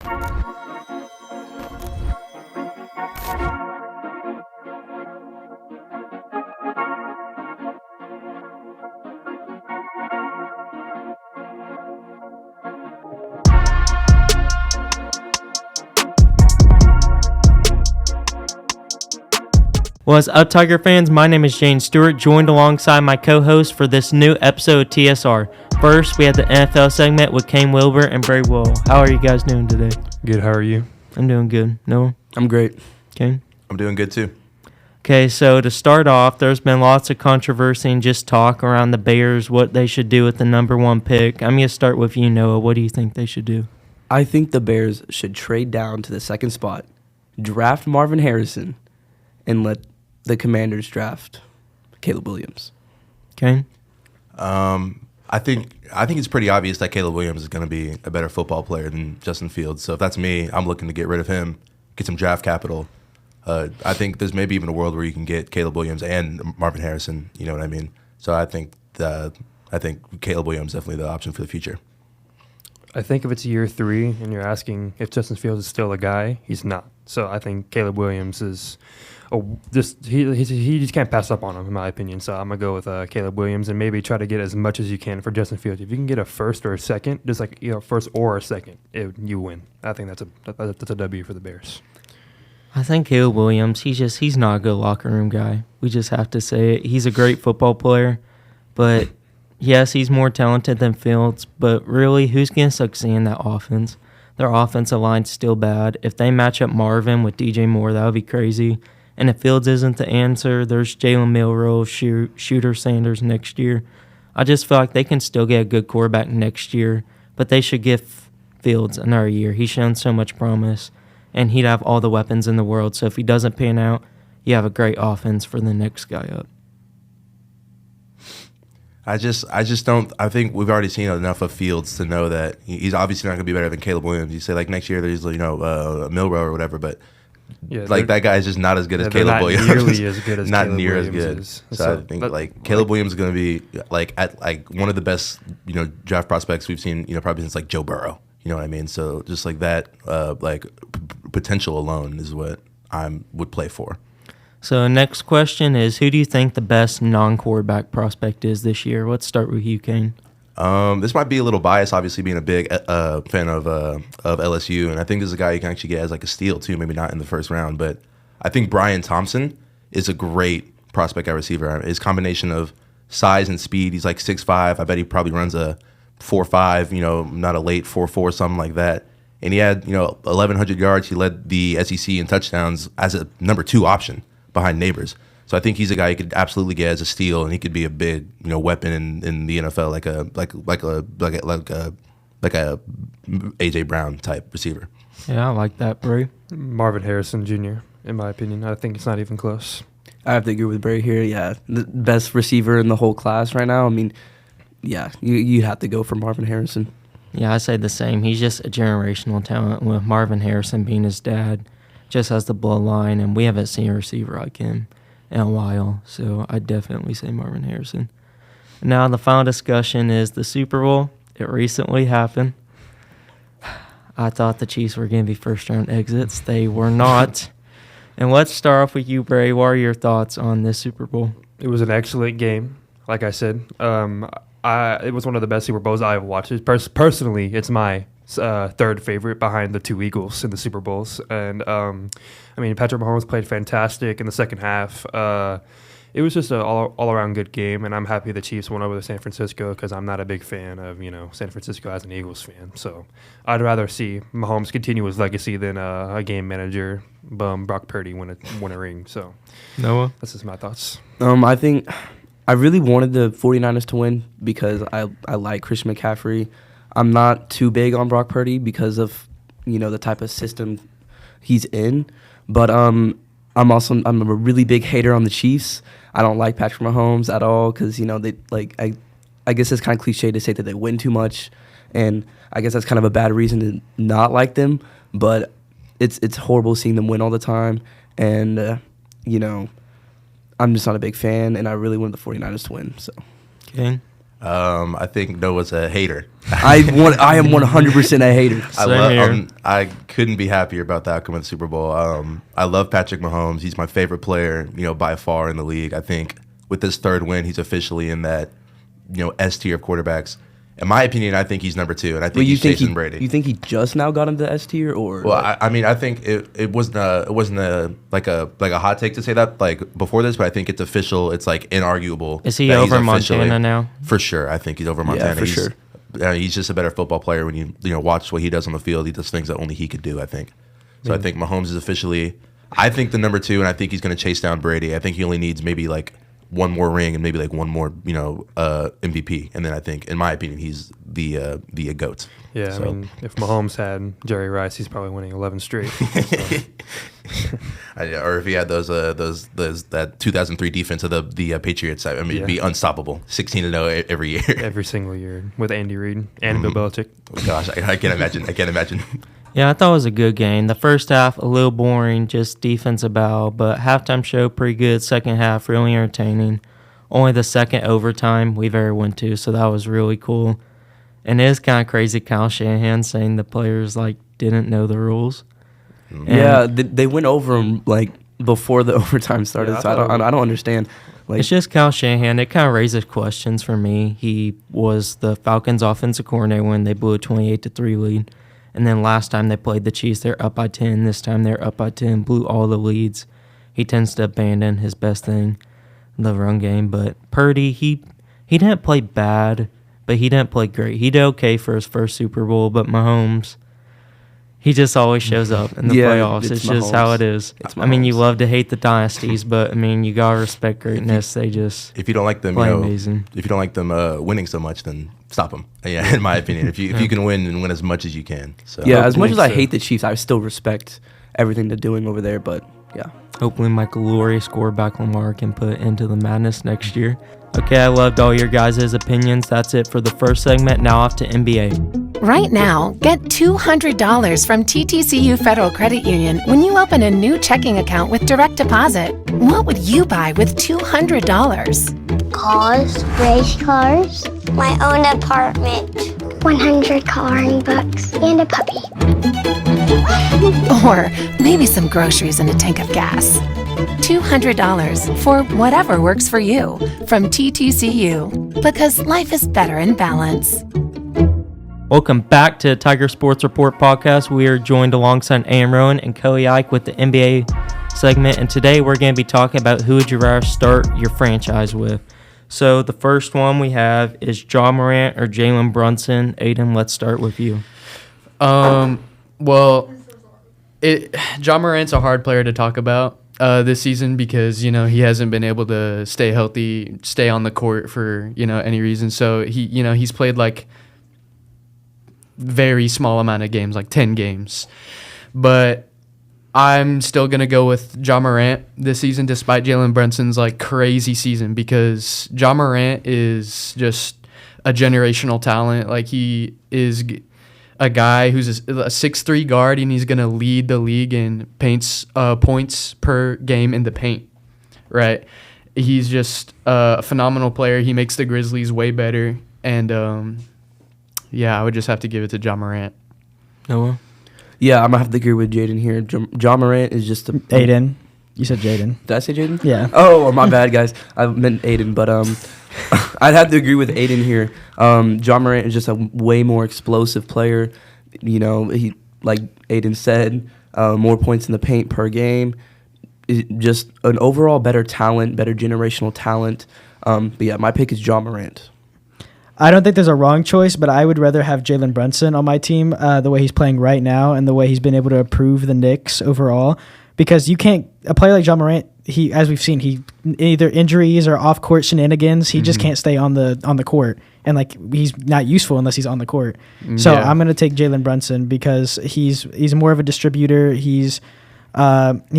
What's up, Tiger fans? My name is Jayden Stuart, joined alongside my co-host for this new episode of TSR. First, we had the NFL segment with Kane Wilbur and Bray Will. How are you guys doing today? Good, how are you? I'm doing good. Noah? I'm great. Kane? I'm doing good too. Okay, so to start off, there's been lots of controversy and just talk around the Bears, what they should do with the number one pick. I'm going to start with you, Noah. What do you think they should do? I think the Bears should trade down to the second spot, draft Marvin Harrison, and let the Commanders draft Caleb Williams. Kane? I think it's pretty obvious that Caleb Williams is going to be a better football player than Justin Fields. So if that's me, I'm looking to get rid of him, get some draft capital. I think there's maybe even a world where you can get Caleb Williams and Marvin Harrison. You know what I mean? So I think Caleb Williams is definitely the option for the future. I think if it's year 3 and you're asking if Justin Fields is still a guy, he's not. So I think Caleb Williams is he just can't pass up on him, in my opinion. So I'm going to go with Caleb Williams and maybe try to get as much as you can for Justin Fields. If you can get a first or a second, just like first or a second, you win. I think that's a W for the Bears. I think Caleb Williams, he's not a good locker room guy. We just have to say it. He's a great football player, but yes, he's more talented than Fields, but really, who's going to succeed in that offense? Their offensive line's still bad. If they match up Marvin with DJ Moore, that would be crazy. And if Fields isn't the answer, there's Jalen Milroe, Shooter Sanders next year. I just feel like they can still get a good quarterback next year, but they should give Fields another year. He's shown so much promise, and he'd have all the weapons in the world. So if he doesn't pan out, you have a great offense for the next guy up. I just don't. I think we've already seen enough of Fields to know that he's obviously not going to be better than Caleb Williams. You say like next year there's Milroe or whatever, but that guy is just not as good as Caleb Williams. Not nearly as good as not Caleb near Williams as good. is. So I think Caleb Williams is going to be at one of the best draft prospects we've seen probably since Joe Burrow. You know what I mean? So just like that potential alone is what I would play for. So next question is, who do you think the best non-quarterback prospect is this year? Let's start with you, Kane. This might be a little biased, obviously being a big fan of LSU, and I think this is a guy you can actually get as a steal too, maybe not in the first round, but I think Brian Thompson is a great prospect at receiver. His combination of size and speed, he's 6'5". I bet he probably runs a 4.5, not a late 4.4, something like that. And he had 1,100 yards. He led the SEC in touchdowns as a number 2 option behind Neighbors. So I think he's a guy you could absolutely get as a steal, and he could be a big weapon in the NFL, like a AJ Brown type receiver. Yeah, I like that, Bray. Marvin Harrison Jr., in my opinion. I think it's not even close. I have to agree with Bray here. Yeah, the best receiver in the whole class right now. I mean, yeah, you have to go for Marvin Harrison. Yeah, I say the same. He's just a generational talent, with Marvin Harrison being his dad, just has the bloodline, and we haven't seen a receiver like him in a while, so I'd definitely say Marvin Harrison. Now the final discussion is the Super Bowl. It recently happened. I thought the Chiefs were going to be first-round exits. They were not. And let's start off with you, Bray. What are your thoughts on this Super Bowl? It was an excellent game, like I said. It was one of the best Super Bowls I've watched. Personally, it's my third favorite behind the 2 Eagles in the Super Bowls. And, Patrick Mahomes played fantastic in the second half. It was just an all-around good game, and I'm happy the Chiefs won over San Francisco because I'm not a big fan of, San Francisco as an Eagles fan. So I'd rather see Mahomes continue his legacy than a game manager bum Brock Purdy win a ring. So Noah? That's just my thoughts. I think I really wanted the 49ers to win because I like Christian McCaffrey. I'm not too big on Brock Purdy because of, the type of system he's in. But I'm a really big hater on the Chiefs. I don't like Patrick Mahomes at all because, I guess it's kind of cliche to say that they win too much. And I guess that's kind of a bad reason to not like them. But it's horrible seeing them win all the time. And, I'm just not a big fan, and I really wanted the 49ers to win. So, Okay. I think Noah's a hater. I am 100% a hater. I couldn't be happier about the outcome of the Super Bowl. I love Patrick Mahomes. He's my favorite player, by far in the league. I think with this third win, he's officially in that, S tier of quarterbacks. In my opinion, I think he's number 2, and I think he's chasing Brady. You think he just now got into S tier, or? Well, I think it wasn't a hot take to say that before this, but I think it's official. It's inarguable. Is he over Montana now? For sure, I think he's over Montana. Yeah, for sure. He's just a better football player when you watch what he does on the field. He does things that only he could do. I think. So I think Mahomes is officially, I think, the number 2, and I think he's going to chase down Brady. I think he only needs maybe one more ring and maybe one more MVP, and then I think, in my opinion, he's the GOAT. Yeah, so. I mean, if Mahomes had Jerry Rice, he's probably winning 11 straight. Or if he had that 2003 defense of the Patriots, it'd be unstoppable. 16-0 every year, every single year with Andy Reid and Bill Belichick. Oh gosh, I can't imagine. Yeah, I thought it was a good game. The first half, a little boring, just defensive battle, but halftime show pretty good. Second half, really entertaining. Only the second overtime we've ever went to, so that was really cool. And it is kind of crazy, Kyle Shanahan saying the players didn't know the rules. Yeah, they went over them before the overtime started. Yeah, so I don't understand. It's just Kyle Shanahan. It kind of raises questions for me. He was the Falcons' offensive coordinator when they blew a 28-3 lead. And then last time they played the Chiefs, they're up by 10. This time they're up by 10, blew all the leads. He tends to abandon his best thing, the run game. But Purdy, he didn't play bad, but he didn't play great. He did okay for his first Super Bowl, but Mahomes, he just always shows up in the playoffs. It's just how it is. You love to hate the dynasties, but you gotta respect greatness. They just if you don't like them, amazing. If you don't like them winning so much, then stop them. Yeah, in my opinion, if you can win and win as much as you can. So as much as I hate the Chiefs, I still respect everything they're doing over there. But yeah, hopefully Michael Lurie quarterback Lamar can put into the madness next year. Okay, I loved all your guys' opinions. That's it for the first segment. Now off to NBA. Right now, get $200 from TTCU Federal Credit Union when you open a new checking account with direct deposit. What would you buy with $200? Cars, race cars, my own apartment, 100 coloring books, and a puppy. Or maybe some groceries and a tank of gas. $200 for whatever works for you from TTCU, because life is better in balance. Welcome back to Tiger Sports Report podcast. We are joined alongside Am Rowan and Kelly Ike with the NBA segment, and today we're going to be talking about who would you rather start your franchise with. So the first one we have is Ja Morant or Jalen Brunson. Aiden, let's start with you. Well, Ja Morant's a hard player to talk about this season because, he hasn't been able to stay healthy, stay on the court for, any reason. So he's played very small amount of games, 10 games. But I'm still going to go with Ja Morant this season despite Jalen Brunson's crazy season, because Ja Morant is just a generational talent. He is a guy who's a 6'3" guard, and he's going to lead the league in points per game in the paint, right? He's just a phenomenal player. He makes the Grizzlies way better, and I would just have to give it to Ja Morant. Noah? Yeah, I'm going to have to agree with Jayden here. Ja Morant is just Aiden. You said Jayden. Did I say Jayden? Yeah. Oh, my bad, guys. I meant Aiden, but I'd have to agree with Aiden here. Ja Morant is just a way more explosive player. He, like Aiden said, more points in the paint per game. Just an overall better talent, better generational talent. But yeah, my pick is Ja Morant. I don't think there's a wrong choice, but I would rather have Jalen Brunson on my team the way he's playing right now and the way he's been able to improve the Knicks overall. Because you can't – a player like Ja Morant, he, as we've seen, he either injuries or off-court shenanigans, he just can't stay on the court. And, he's not useful unless he's on the court. So I'm going to take Jalen Brunson because he's more of a distributor. He's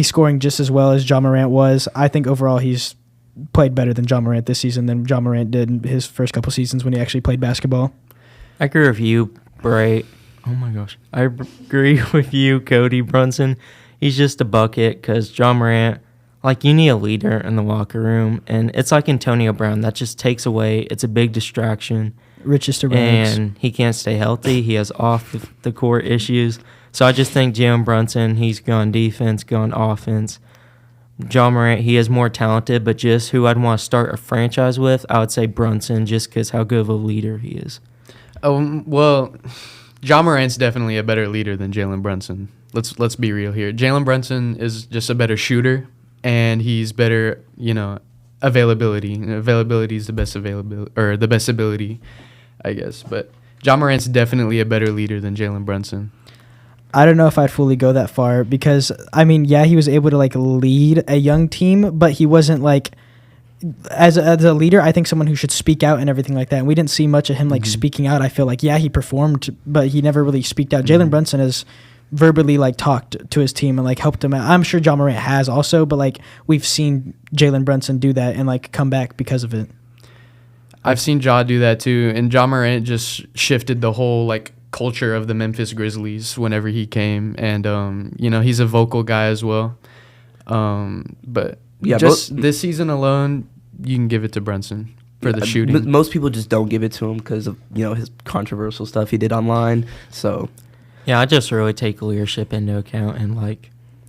scoring just as well as Ja Morant was. I think overall he's – played better than Ja Morant this season than Ja Morant did in his first couple seasons when he actually played basketball. I agree with you, Bray. Oh my gosh. I agree with you, Cody Brunson. He's just a bucket because Ja Morant, like you need a leader in the locker room, and it's like Antonio Brown that just takes away. It's a big distraction. Riches to rags. And he can't stay healthy. He has off the court issues. So I just think Jalen Brunson, he's gone defense, gone offense. John Morant, he is more talented, but just who I'd want to start a franchise with, I would say Brunson, just because how good of a leader he is. Well, John Morant's definitely a better leader than Jalen Brunson. Let's be real here. Jalen Brunson is just a better shooter, and he's better, availability. Availability is the best ability, I guess. But John Morant's definitely a better leader than Jalen Brunson. I don't know if I'd fully go that far because, he was able to, lead a young team, but he wasn't, as a leader, I think someone who should speak out and everything like that. And we didn't see much of him, speaking out. I feel he performed, but he never really speaked out. Jalen Brunson has verbally, talked to his team and, helped him out. I'm sure John Morant has also, but, we've seen Jalen Brunson do that and, come back because of it. I've seen Ja do that, too. And John Morant just shifted the whole, culture of the Memphis Grizzlies whenever he came, and he's a vocal guy as well. But yeah, this season alone, you can give it to Brunson for the shooting. Most people just don't give it to him because of his controversial stuff he did online. So yeah, I just really take leadership into account and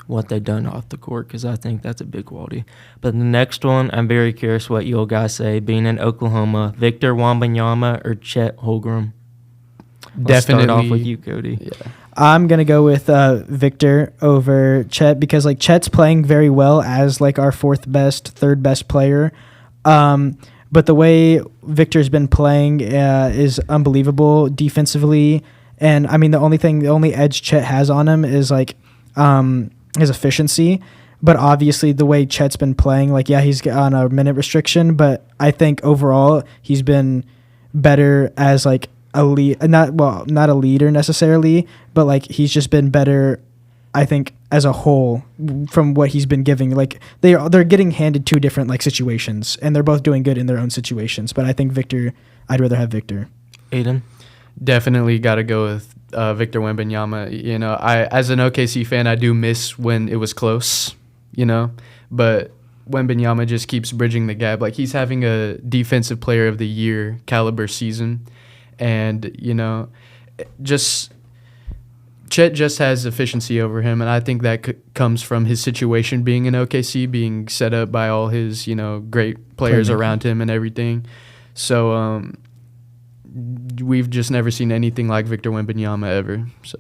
what they've done off the court because I think that's a big quality. But the next one, I'm very curious what you'll guys say. Being in Oklahoma, Victor Wembanyama or Chet Holmgren? Definitely. Start off with you, Cody. Yeah. I'm going to go with Victor over Chet because, Chet's playing very well as, our third best player. But the way Victor's been playing is unbelievable defensively. And, the only edge Chet has on him is, his efficiency. But obviously the way Chet's been playing, he's on a minute restriction. But I think overall he's been better as, a lead, not a leader necessarily, but he's just been better, I think, as a whole from what he's been giving. They're getting handed two different situations, and they're both doing good in their own situations. But I think I'd rather have Victor. Aiden? Definitely got to go with Victor Wembanyama. I as an OKC fan, I do miss when it was close, but Wembanyama just keeps bridging the gap. He's having a Defensive Player of the Year caliber season. And, Chet just has efficiency over him, and I think that comes from his situation being in OKC, being set up by all his, great players around him and everything. So we've just never seen anything like Victor Wembanyama ever. So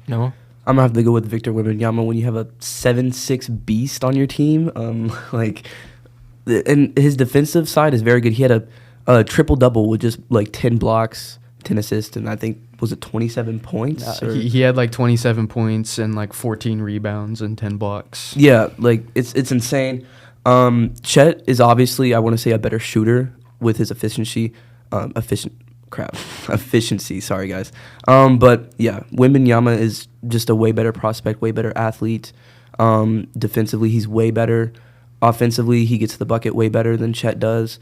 no, I'm gonna have to go with Victor Wembanyama when you have a 7'6" beast on your team. And his defensive side is very good. He had a triple-double with just 10 blocks, 10 assists, and I think, was it 27 points? He had 27 points and 14 rebounds and 10 blocks. Yeah, it's insane. Chet is obviously, I want to say, a better shooter with his efficiency. Efficiency, sorry guys. But yeah, Wembanyama is just a way better prospect, way better athlete. Defensively, he's way better. Offensively, he gets the bucket way better than Chet does.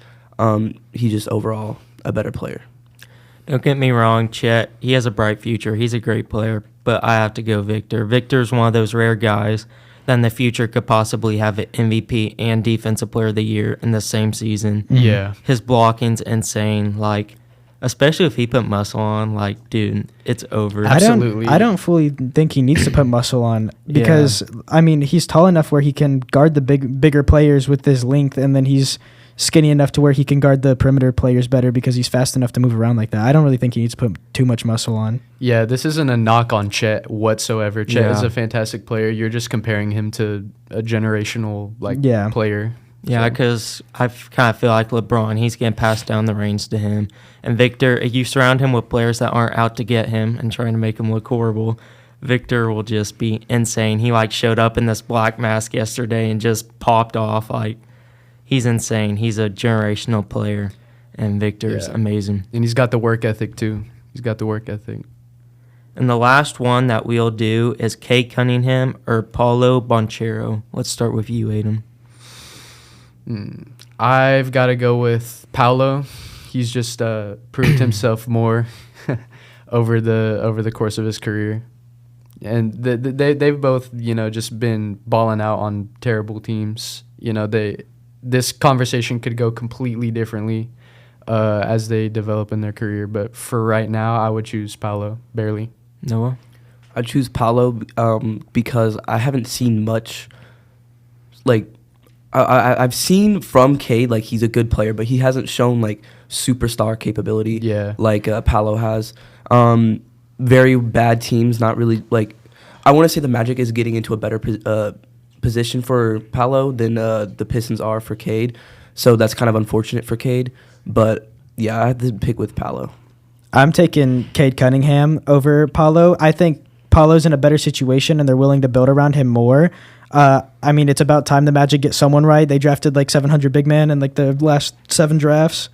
He's just overall a better player. Don't get me wrong, Chet, he has a bright future. He's a great player, but I have to go Victor. Victor's one of those rare guys that in the future could possibly have an MVP and Defensive Player of the Year in the same season. Yeah. His blocking's insane. Especially if he put muscle on, dude, it's over. Absolutely. I don't fully think he needs to put muscle on because, he's tall enough where he can guard the bigger players with his length, and then he's skinny enough to where he can guard the perimeter players better because he's fast enough to move around like that. I don't really think he needs to put too much muscle on. Yeah, this isn't a knock on Chet whatsoever. Chet is a fantastic player. You're just comparing him to a generational player. Yeah, because I kind of feel like LeBron, he's getting passed down the reins to him. And Victor, you surround him with players that aren't out to get him and trying to make him look horrible. Victor will just be insane. He showed up in this black mask yesterday and just popped off. He's insane. He's a generational player, and Victor's amazing. And he's got the work ethic, too. And the last one that we'll do is Kay Cunningham or Paulo Banchero. Let's start with you, Aiden. I've got to go with Paulo. He's just proved himself more over the course of his career. And they've both, just been balling out on terrible teams. This conversation could go completely differently as they develop in their career. But for right now, I would choose Paolo, barely. Noah? I choose Paolo because I haven't seen much. Like, I've seen from Cade, like, he's a good player, but he hasn't shown, like, superstar capability like Paolo has. Very bad teams, not really, like, I want to say the Magic is getting into a better position for Paolo than the Pistons are for Cade. So that's kind of unfortunate for Cade. But, yeah, I have to pick with Paolo. I'm taking Cade Cunningham over Paolo. I think Paolo's in a better situation, and they're willing to build around him more. I mean, it's about time the Magic get someone right. They drafted like 700 big men in like the last 7 drafts,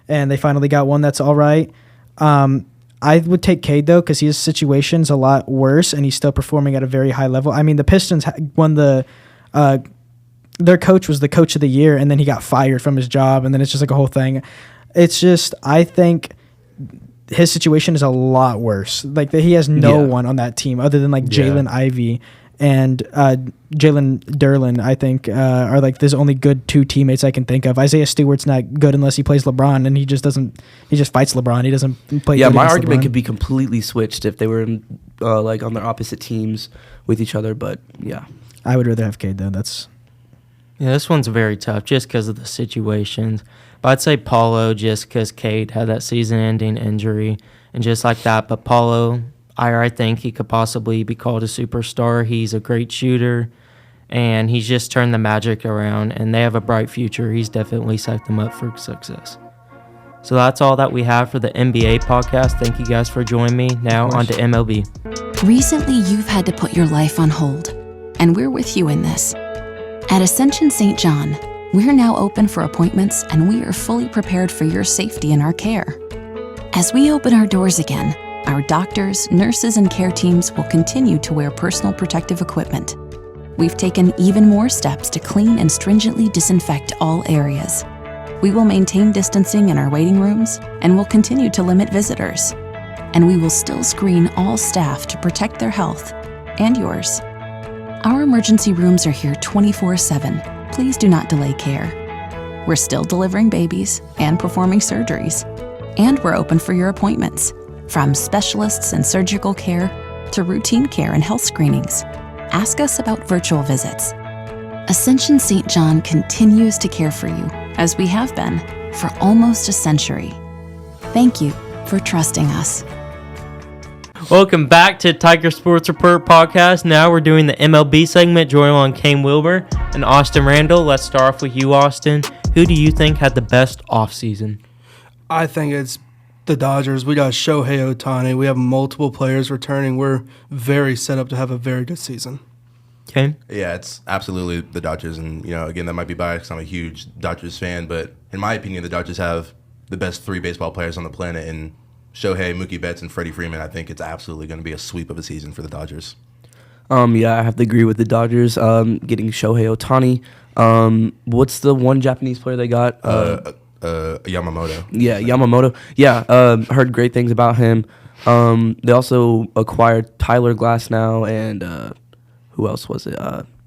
and they finally got one that's all right. I would take Cade, though, because his situation's a lot worse, and he's still performing at a very high level. I mean, the Pistons won their coach was the coach of the year, and then he got fired from his job, and then it's just like a whole thing. It's just, I think his situation is a lot worse. Like, he has no one on that team other than like Jalen Ivey and Jalen Derlin, I think, are like there's only good 2 teammates I can think of. Isaiah Stewart's not good unless he plays LeBron, and he just fights LeBron. He doesn't play. Yeah, good my against argument LeBron. could be completely switched if they were in, like on their opposite teams with each other. But yeah, I would rather have Cade, though. This one's very tough just because of the situations. But I'd say Paulo just because Cade had that season-ending injury and just like that. But Paulo, I think he could possibly be called a superstar. He's a great shooter, and he's just turned the Magic around, and they have a bright future. He's definitely set them up for success. So that's all that we have for the NBA podcast. Thank you guys for joining me. Now on to MLB. Recently, you've had to put your life on hold, and we're with you in this. At Ascension St. John, we're now open for appointments, and we are fully prepared for your safety and our care. As we open our doors again, our doctors, nurses, and care teams will continue to wear personal protective equipment. We've taken even more steps to clean and stringently disinfect all areas. We will maintain distancing in our waiting rooms, and will continue to limit visitors. And we will still screen all staff to protect their health and yours. Our emergency rooms are here 24/7. Please do not delay care. We're still delivering babies and performing surgeries. And we're open for your appointments, from specialists and surgical care to routine care and health screenings. Ask us about virtual visits. Ascension St. John continues to care for you, as we have been for almost a century. Thank you for trusting us. Welcome back to Tiger Sports Report podcast. Now we're doing the MLB segment. Joining on Kane Wilbur and Austin Randall. Let's start off with you, Austin. Who do you think had the best offseason? I think it's the Dodgers. We got Shohei Ohtani. We have multiple players returning. We're very set up to have a very good season. Okay. Yeah, it's absolutely the Dodgers. And, again, that might be biased because I'm a huge Dodgers fan. But in my opinion, the Dodgers have the best 3 baseball players on the planet. And Shohei, Mookie Betts, and Freddie Freeman. I think it's absolutely going to be a sweep of a season for the Dodgers. Yeah, I have to agree with the Dodgers getting Shohei Ohtani. What's the one Japanese player they got? Yamamoto. Yeah, Yamamoto. Yeah, heard great things about him. They also acquired Tyler Glasnow and who else was it?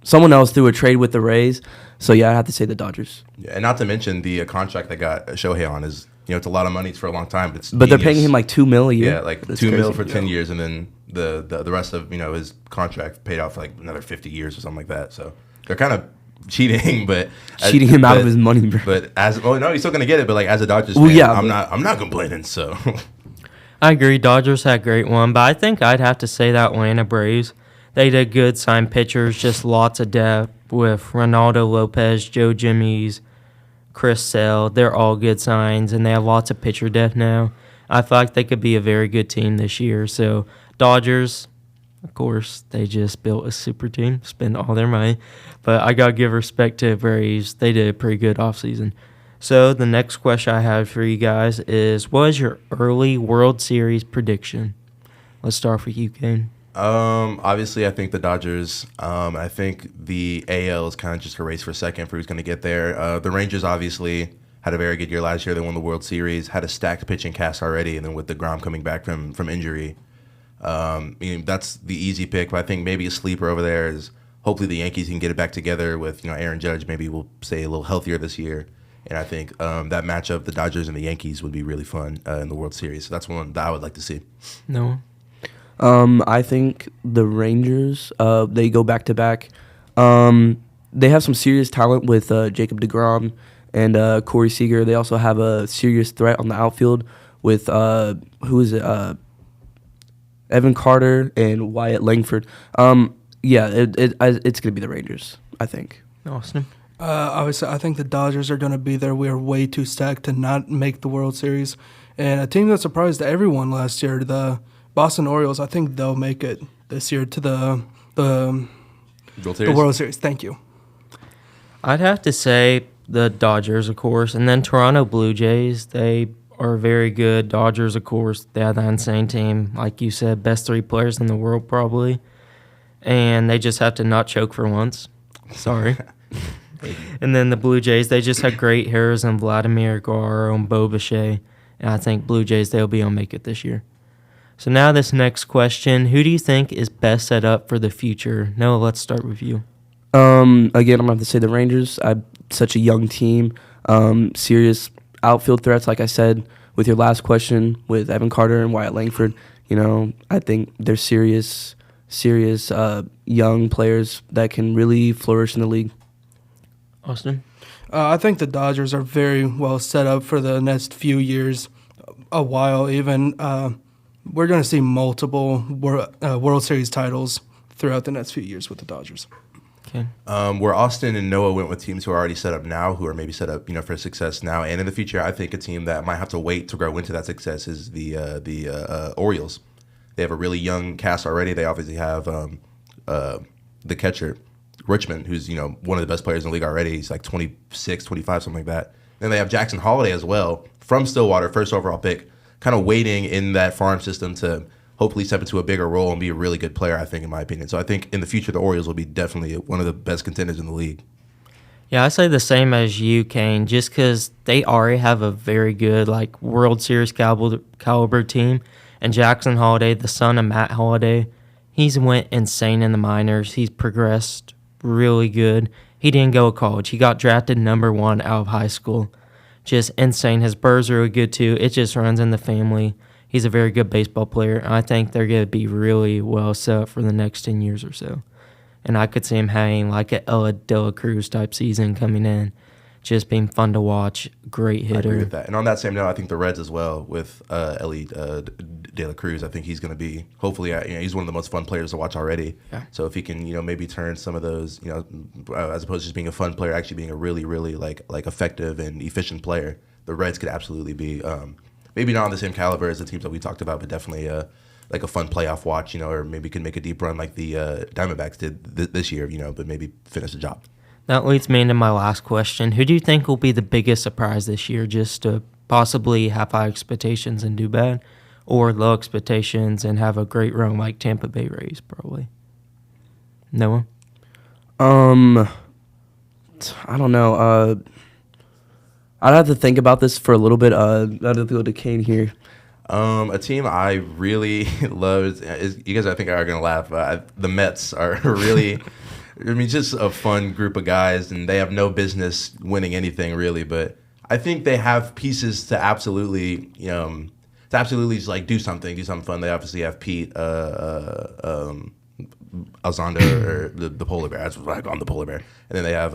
Someone else through a trade with the Rays. So, yeah, I have to say the Dodgers. Yeah, and not to mention the contract they got Shohei on is, it's a lot of money for a long time. But they're paying him like $2 million a year. Yeah, like That's $2 million crazy. for 10 years, and then the rest of his contract paid off for like another 50 years or something like that. So they're kind of cheating, but Cheating him out of his money, bro. But he's still gonna get it. But like as a Dodgers Well, fan, yeah, I'm not complaining. So I agree. Dodgers had a great one, but I think I'd have to say that Atlanta Braves. They did good, signed pitchers, just lots of depth with Ronaldo Lopez, Joe Jimmies, Chris Sale. They're all good signs, and they have lots of pitcher depth now. I feel like they could be a very good team this year. So Dodgers, of course, they just built a super team, spend all their money. But I got to give respect to Braves. They did a pretty good offseason. So the next question I have for you guys is, what is your early World Series prediction? Let's start with you, Kane. Obviously, I think the Dodgers. I think the AL is kind of just a race for second for who's going to get there. The Rangers obviously had a very good year last year. They won the World Series, had a stacked pitching cast already, and then with DeGrom coming back from injury, That's the easy pick, but I think maybe a sleeper over there is hopefully the Yankees can get it back together with Aaron Judge. Maybe we'll stay a little healthier this year. And I think that matchup, the Dodgers and the Yankees, would be really fun in the World Series. So that's one that I would like to see. No. I think the Rangers, they go back to back. They have some serious talent with Jacob deGrom and Corey Seager. They also have a serious threat on the outfield with Evan Carter and Wyatt Langford. It's going to be the Rangers, I think. Austin? Obviously, I think the Dodgers are going to be there. We are way too stacked to not make the World Series. And a team that surprised everyone last year, the Boston Orioles, I think they'll make it this year to the World Series. Thank you. I'd have to say the Dodgers, of course, and then Toronto Blue Jays. They are very good. Dodgers, of course, they have that insane team. Like you said, best 3 players in the world probably. And they just have to not choke for once. Sorry. And then the Blue Jays, they just had great hitters in Vladimir Guerrero and Bo Bichette. And I think Blue Jays, they'll be able to make it this year. So now this next question, who do you think is best set up for the future? Noah, let's start with you. Again, I'm going to have to say the Rangers. Such a young team. Serious outfield threats, like I said, with your last question, with Evan Carter and Wyatt Langford. I think they're serious young players that can really flourish in the league. Austin? I think the Dodgers are very well set up for the next few years, a while even. We're going to see multiple World Series titles throughout the next few years with the Dodgers. Okay. Where Austin and Noah went with teams who are already set up now, who are maybe set up, for success now and in the future, I think a team that might have to wait to grow into that success is the Orioles. They have a really young cast already. They obviously have the catcher, Richmond, who's one of the best players in the league already. He's like 26, 25, something like that. Then they have Jackson Holiday as well from Stillwater, first overall pick, kind of waiting in that farm system to hopefully step into a bigger role and be a really good player, I think, in my opinion. So I think in the future, the Orioles will be definitely one of the best contenders in the league. Yeah, I say the same as you, Kane, just because they already have a very good World Series caliber team. And Jackson Holiday, the son of Matt Holiday, he's went insane in the minors. He's progressed really good. He didn't go to college. He got drafted number 1 out of high school. Just insane. His birds are really good, too. It just runs in the family. He's a very good baseball player. I think they're going to be really well set up for the next 10 years or so. And I could see him having an Ella De La Cruz type season coming in, just being fun to watch, great hitter. I agree with that. And on that same note, I think the Reds as well with Ellie De La Cruz. I think he's going to be, hopefully, he's one of the most fun players to watch already. Yeah. So if he can, maybe turn some of those, as opposed to just being a fun player, actually being a really, really like effective and efficient player, the Reds could absolutely be, maybe not on the same caliber as the teams that we talked about, but definitely a fun playoff watch, or maybe could make a deep run like the Diamondbacks did this year, but maybe finish the job. That leads me into my last question. Who do you think will be the biggest surprise this year, just to possibly have high expectations and do bad, or low expectations and have a great run like Tampa Bay Rays, probably? Noah? I don't know. I'd have to think about this for a little bit. I'd have to go to Kane here. A team I really love is you guys I think are going to laugh. The Mets are really, just a fun group of guys, and they have no business winning anything really. But I think they have pieces to absolutely, just do something fun. They obviously have Pete, Alzando, or the polar bear. That's what I call him, the polar bear. And then they have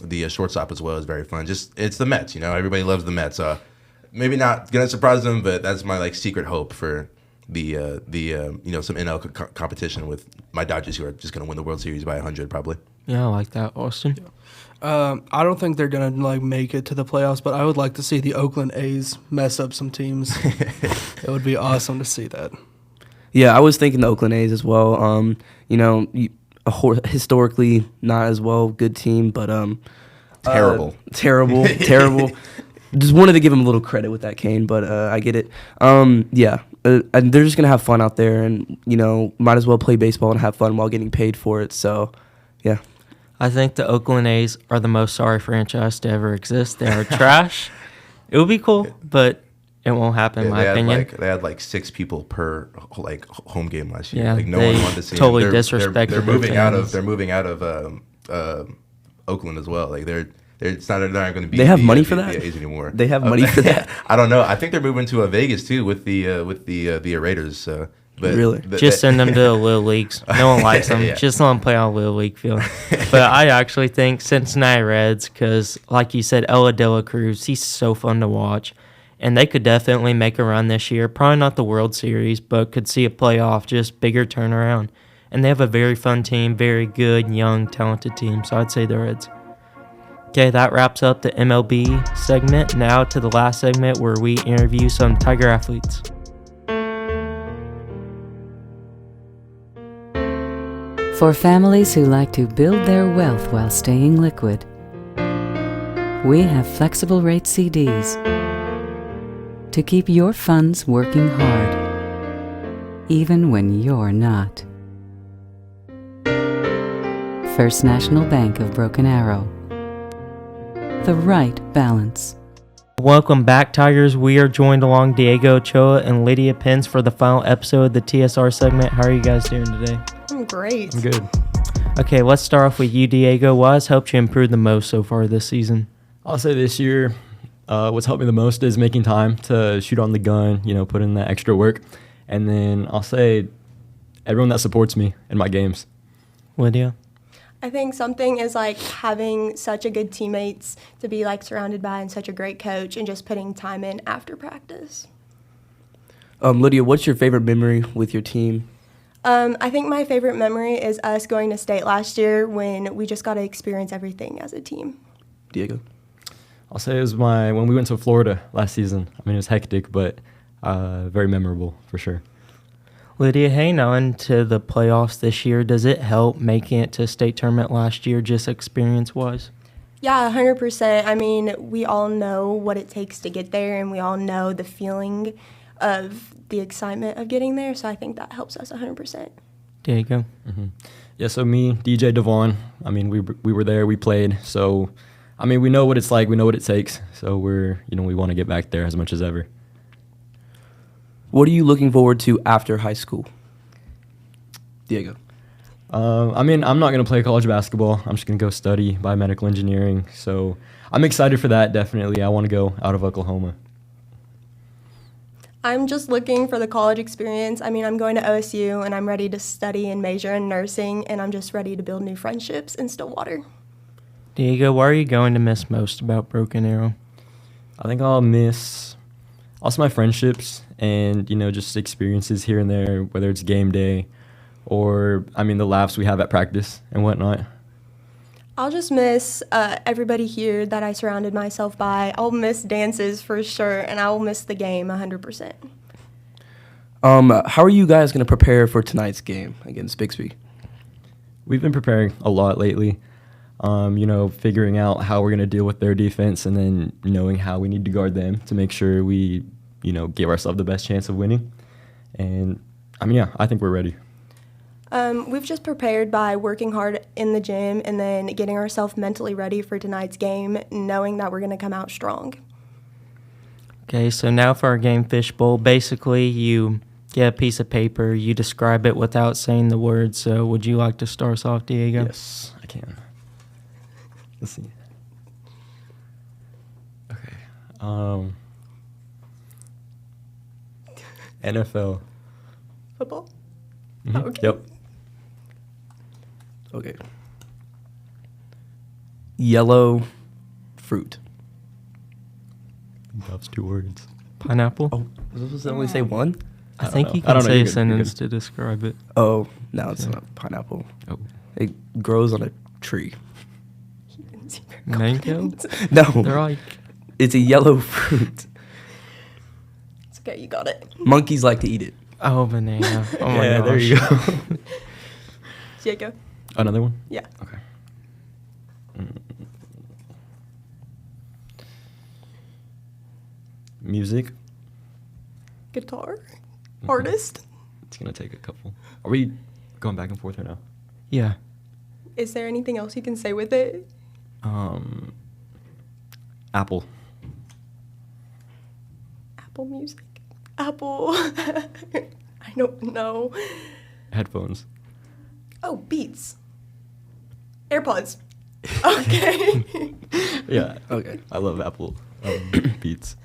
the shortstop as well is very fun. It's the Mets, everybody loves the Mets. Maybe not gonna surprise them, but that's my secret hope for the some NL competition with my Dodgers, who are just gonna win the World Series by 100 probably. Yeah, I like that, Austin. I don't think they're gonna make it to the playoffs, but I would like to see the Oakland A's mess up some teams. It would be awesome to see that. Yeah, I was thinking the Oakland A's as well. Historically not as well, good team, but terrible. Just wanted to give him a little credit with that, Kane, but I get it. And they're just gonna have fun out there, and might as well play baseball and have fun while getting paid for it. So, yeah. I think the Oakland A's are the most sorry franchise to ever exist. They are trash. It would be cool, but It won't happen, in my opinion. They had like 6 people per home game last year. Yeah, like no they one wanted to see totally them. disrespected They're their moving out of fans. they're moving out of Oakland as well. Like they're not going to be. They have money for that? the A's anymore. They have money for that? I don't know. I think they're moving to Vegas too with the Raiders. But Really? Just send them to the Little Leagues. No one likes them. Yeah. Just let them play on Little League field. But I actually think Cincinnati Reds, because like you said, Ella De La Cruz, he's so fun to watch. And they could definitely make a run this year. Probably not the World Series, but could see a playoff, just bigger turnaround. And they have a very fun team, very good, young, talented team. So I'd say the Reds. Okay, that wraps up the MLB segment. Now to the last segment where we interview some Tiger athletes. For families who like to build their wealth while staying liquid, we have flexible rate CDs to keep your funds working hard, even when you're not. First National Bank of Broken Arrow. The right balance. Welcome back, Tigers. We are joined along Diego Ochoa and Lydia Pence for the final episode of the TSR segment. How are you guys doing today? I'm great. I'm good. Okay, let's start off with you, Diego. What has helped you improve the most so far this season? I'll say this year, what's helped me the most is making time to shoot on the gun, put in that extra work. And then I'll say everyone that supports me in my games. Lydia? I think something is like having such a good teammates to be like surrounded by and such a great coach and just putting time in after practice. Lydia, what's your favorite memory with your team? I think my favorite memory is us going to state last year when we just got to experience everything as a team. Diego? I'll say it was when we went to Florida last season. I mean, it was hectic, but very memorable for sure. Lydia, heading on to the playoffs this year, does it help making it to state tournament last year, just experience-wise? Yeah, 100%. I mean, we all know what it takes to get there, and we all know the feeling of the excitement of getting there, so I think that helps us 100%. Diego? Mm-hmm. Yeah, so me, DJ Devon, I mean, we were there, we played, so, I mean, we know what it's like, we know what it takes, so we want to get back there as much as ever. What are you looking forward to after high school? Diego? I mean, I'm not going to play college basketball. I'm just going to go study biomedical engineering. So I'm excited for that, definitely. I want to go out of Oklahoma. I'm just looking for the college experience. I mean, I'm going to OSU, and I'm ready to study and major in nursing, and I'm just ready to build new friendships in Stillwater. Diego, what are you going to miss most about Broken Arrow? I think I'll miss also my friendships and, just experiences here and there, whether it's game day or, the laughs we have at practice and whatnot. I'll just miss everybody here that I surrounded myself by. I'll miss dances for sure, and I will miss the game 100%. How are you guys going to prepare for tonight's game against Bixby? We've been preparing a lot lately, figuring out how we're going to deal with their defense and then knowing how we need to guard them to make sure we, give ourselves the best chance of winning. And, I think we're ready. We've just prepared by working hard in the gym and then getting ourselves mentally ready for tonight's game, knowing that we're going to come out strong. Okay, so now for our game fishbowl. Basically, you get a piece of paper, you describe it without saying the words. So would you like to start us off, Diego? Yes, I can. Let's see. Okay. NFL. Football? Mm-hmm. Oh, okay. Yep. Okay. Yellow fruit. That's 2 words. Pineapple? Oh, was I supposed to only say one? I think you can say a sentence to describe it. Oh, no, it's not pineapple. Oh. It grows on a tree. Mango? No. They're like... It's a yellow fruit. It's okay, you got it. Monkeys like to eat it. Oh, banana. Oh, my yeah, gosh. there you go. Diego? Another one? Yeah. Okay. Music. Guitar? Artist? It's going to take a couple. Are we going back and forth right now? Yeah. Is there anything else you can say with it? Apple. Apple Music. Apple. I don't know. Headphones. Oh, Beats. AirPods. Okay. Yeah. Okay. I love Apple Beats.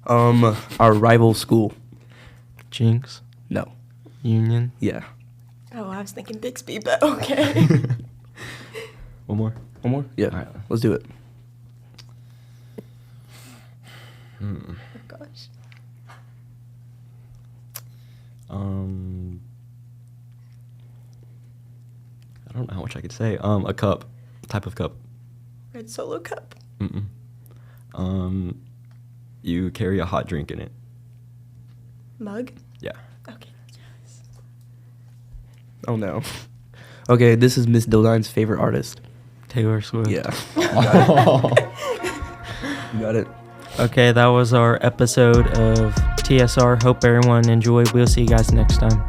Our rival school. Jinx. No. Union. Yeah. Oh, I was thinking Bixby, but okay. One more. One more? Yeah. All right. Let's do it. Oh, gosh. I don't know how much I could say. A cup. Type of cup. Red Solo Cup. Mm-mm. You carry a hot drink in it. Mug. Yeah. Okay. Oh, no. Okay, this is Miss Dildine's favorite artist. Taylor Swift. Yeah. You got it. You got it. Okay, that was our episode of TSR. Hope everyone enjoyed. We'll see you guys next time.